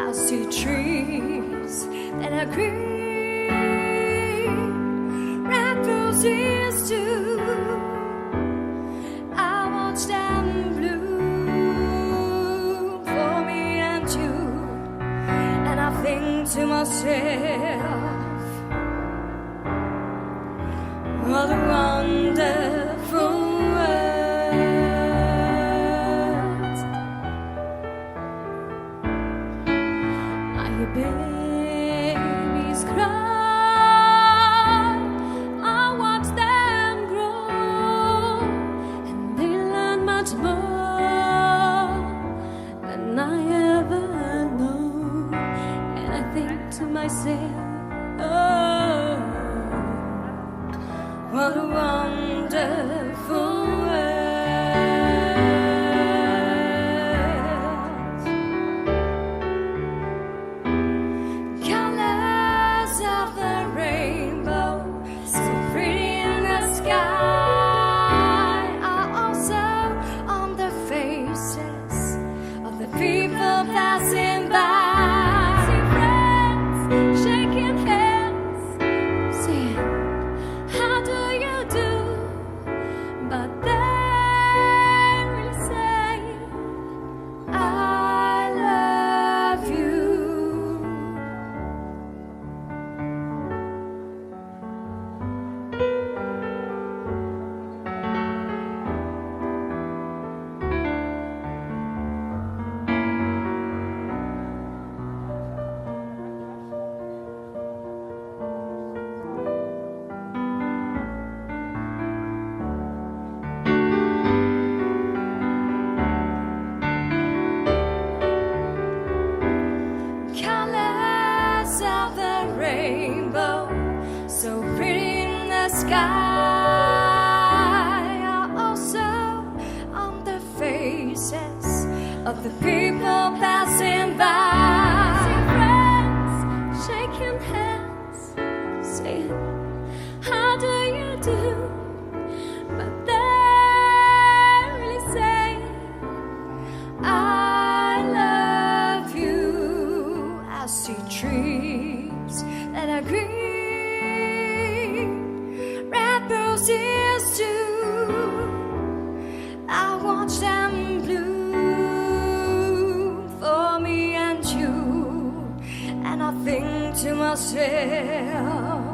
I see trees that are green, red roses too. I watch them bloom for me and you, and I think to myself, what a wonderful world. Your babies cry, I watch them grow, and they learn much more than I ever know. And I think to myself, oh, what a wonderful world. People passing by, see friends shaking hands, saying, how do you do? But they will say, I love you. Rainbow, so pretty in the sky, are also on the faces of the people passing by. See friends shaking hands, saying, how do you do? But they really say, I love you. I see trees that are green, red roses too. I watch them bloom for me and you, and I think to myself,